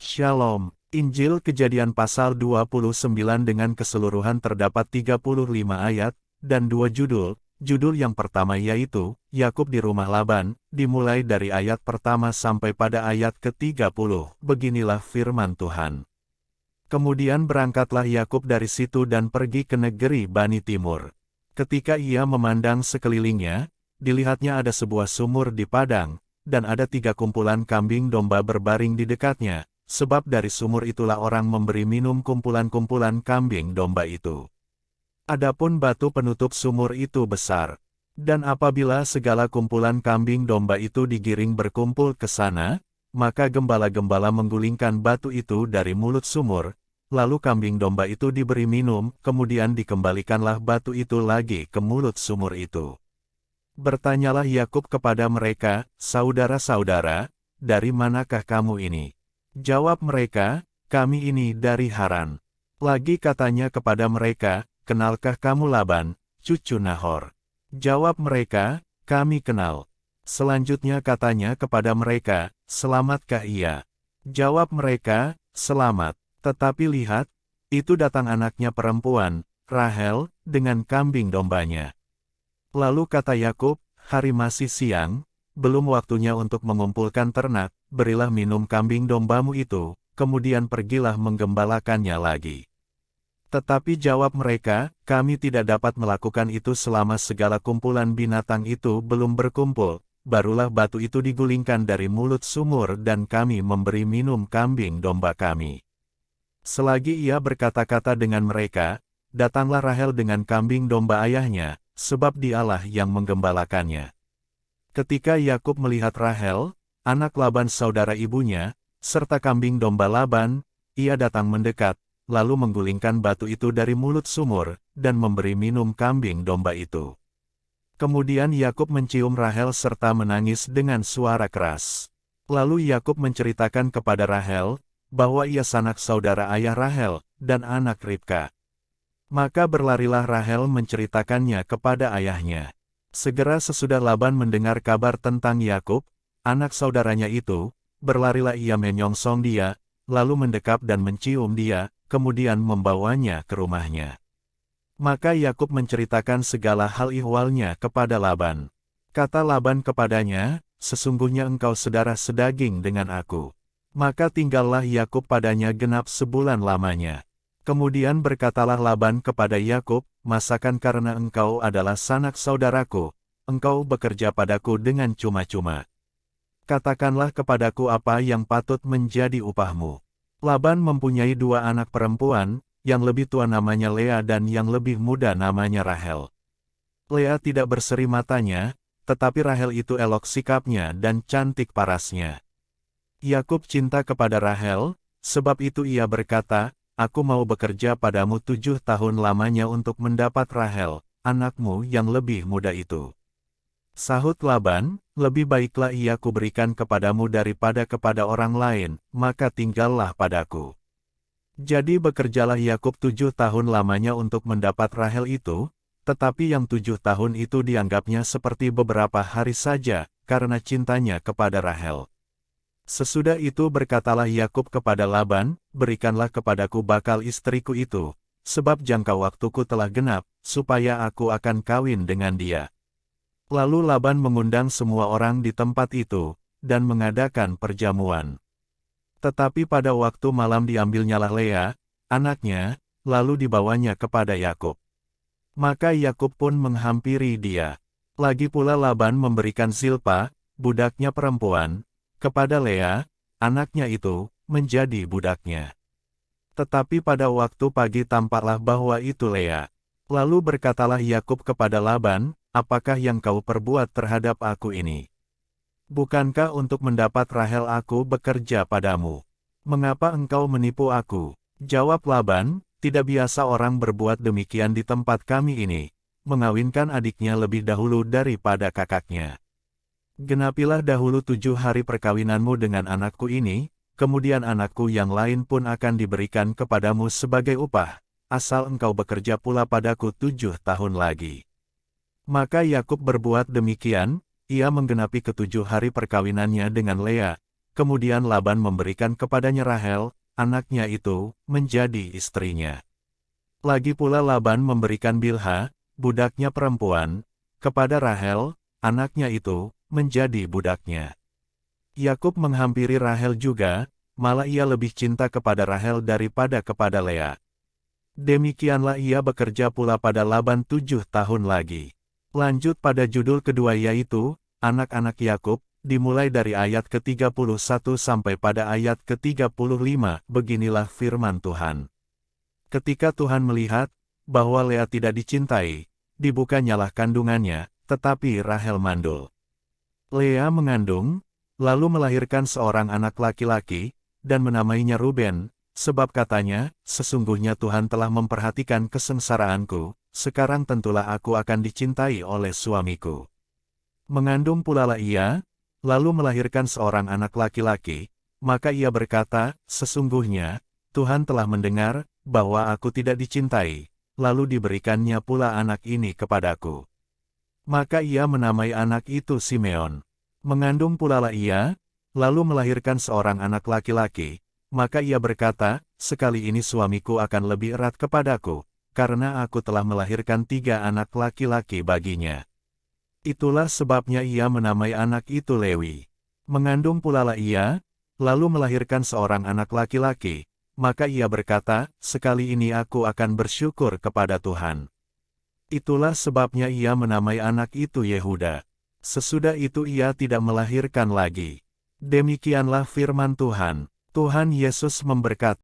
Shalom, Injil Kejadian pasal 29 dengan keseluruhan terdapat 35 ayat, dan 2 judul. Judul yang pertama yaitu, Yakub di rumah Laban, dimulai dari ayat pertama sampai pada ayat ke-30. Beginilah firman Tuhan. Kemudian berangkatlah Yakub dari situ dan pergi ke negeri Bani Timur. Ketika ia memandang sekelilingnya, dilihatnya ada sebuah sumur di padang, dan ada 3 kumpulan kambing domba berbaring di dekatnya. Sebab dari sumur itulah orang memberi minum kumpulan-kumpulan kambing domba itu. Adapun batu penutup sumur itu besar. Dan apabila segala kumpulan kambing domba itu digiring berkumpul ke sana, maka gembala-gembala menggulingkan batu itu dari mulut sumur, lalu kambing domba itu diberi minum, kemudian dikembalikanlah batu itu lagi ke mulut sumur itu. Bertanyalah Yakub kepada mereka, "Saudara-saudara, dari manakah kamu ini?" Jawab mereka, "Kami ini dari Haran." Lagi katanya kepada mereka, "Kenalkah kamu Laban, cucu Nahor?" Jawab mereka, "Kami kenal." Selanjutnya katanya kepada mereka, "Selamatkah ia?" Jawab mereka, "Selamat." Tetapi lihat, itu datang anaknya perempuan, Rahel, dengan kambing dombanya. Lalu kata Yakub, "Hari masih siang, belum waktunya untuk mengumpulkan ternak, berilah minum kambing dombamu itu, kemudian pergilah menggembalakannya lagi." Tetapi jawab mereka, "Kami tidak dapat melakukan itu selama segala kumpulan binatang itu belum berkumpul, barulah batu itu digulingkan dari mulut sumur dan kami memberi minum kambing domba kami." Selagi ia berkata-kata dengan mereka, datanglah Rahel dengan kambing domba ayahnya, sebab dialah yang menggembalakannya. Ketika Yakub melihat Rahel, anak Laban saudara ibunya, serta kambing domba Laban, ia datang mendekat, lalu menggulingkan batu itu dari mulut sumur, dan memberi minum kambing domba itu. Kemudian Yakub mencium Rahel serta menangis dengan suara keras. Lalu Yakub menceritakan kepada Rahel, bahwa ia sanak saudara ayah Rahel, dan anak Ribka. Maka berlarilah Rahel menceritakannya kepada ayahnya. Segera sesudah Laban mendengar kabar tentang Yakub, anak saudaranya itu, berlarilah ia menyongsong dia, lalu mendekap dan mencium dia, kemudian membawanya ke rumahnya. Maka Yakub menceritakan segala hal ihwalnya kepada Laban. Kata Laban kepadanya, "Sesungguhnya engkau saudara sedaging dengan aku." Maka tinggallah Yakub padanya genap sebulan lamanya. Kemudian berkatalah Laban kepada Yakub, "Masakan karena engkau adalah sanak saudaraku, engkau bekerja padaku dengan cuma-cuma. Katakanlah kepadaku apa yang patut menjadi upahmu." Laban mempunyai 2 anak perempuan, yang lebih tua namanya Lea dan yang lebih muda namanya Rahel. Lea tidak berseri matanya, tetapi Rahel itu elok sikapnya dan cantik parasnya. Yakub cinta kepada Rahel, sebab itu ia berkata, "Aku mau bekerja padamu 7 tahun lamanya untuk mendapat Rahel, anakmu yang lebih muda itu." Sahut Laban, "Lebih baiklah ia kuberikan kepadamu daripada kepada orang lain, maka tinggallah padaku." Jadi bekerjalah Yakub 7 tahun lamanya untuk mendapat Rahel itu, tetapi yang 7 tahun itu dianggapnya seperti beberapa hari saja, karena cintanya kepada Rahel. Sesudah itu berkatalah Yakub kepada Laban, "Berikanlah kepadaku bakal istriku itu, sebab jangka waktuku telah genap, supaya aku akan kawin dengan dia." Lalu Laban mengundang semua orang di tempat itu, dan mengadakan perjamuan. Tetapi pada waktu malam diambilnyalah Lea, anaknya, lalu dibawanya kepada Yakub. Maka Yakub pun menghampiri dia. Lagi pula Laban memberikan Zilpa, budaknya perempuan, kepada Lea, anaknya itu, menjadi budaknya. Tetapi pada waktu pagi tampaklah bahwa itu Lea. Lalu berkatalah Yakub kepada Laban, "Apakah yang kau perbuat terhadap aku ini? Bukankah untuk mendapat Rahel aku bekerja padamu? Mengapa engkau menipu aku?" Jawab Laban, "Tidak biasa orang berbuat demikian di tempat kami ini, mengawinkan adiknya lebih dahulu daripada kakaknya. Genapilah dahulu 7 hari perkawinanmu dengan anakku ini, kemudian anakku yang lain pun akan diberikan kepadamu sebagai upah, asal engkau bekerja pula padaku 7 tahun lagi." Maka Yakub berbuat demikian, ia menggenapi ke-7 hari perkawinannya dengan Lea, kemudian Laban memberikan kepadanya Rahel, anaknya itu, menjadi istrinya. Lagi pula Laban memberikan Bilha, budaknya perempuan, kepada Rahel, anaknya itu, menjadi budaknya. Yakub menghampiri Rahel juga, malah ia lebih cinta kepada Rahel daripada kepada Lea. Demikianlah ia bekerja pula pada Laban 7 tahun lagi. Lanjut pada judul kedua yaitu, anak-anak Yakub, dimulai dari ayat ke-31 sampai pada ayat ke-35, beginilah firman Tuhan. Ketika Tuhan melihat, bahwa Lea tidak dicintai, dibukanyalah kandungannya, tetapi Rahel mandul. Lea mengandung, lalu melahirkan seorang anak laki-laki, dan menamainya Ruben, sebab katanya, sesungguhnya Tuhan telah memperhatikan kesengsaraanku, sekarang tentulah aku akan dicintai oleh suamiku. Mengandung pula lah ia, lalu melahirkan seorang anak laki-laki, maka ia berkata, sesungguhnya, Tuhan telah mendengar, bahwa aku tidak dicintai, lalu diberikannya pula anak ini kepadaku. Maka ia menamai anak itu Simeon. Mengandung pula lah ia, lalu melahirkan seorang anak laki-laki, maka ia berkata, sekali ini suamiku akan lebih erat kepadaku, karena aku telah melahirkan 3 anak laki-laki baginya. Itulah sebabnya ia menamai anak itu Lewi. Mengandung pula lah ia, lalu melahirkan seorang anak laki-laki, maka ia berkata, sekali ini aku akan bersyukur kepada Tuhan. Itulah sebabnya ia menamai anak itu Yehuda. Sesudah itu ia tidak melahirkan lagi. Demikianlah firman Tuhan. Tuhan Yesus memberkati.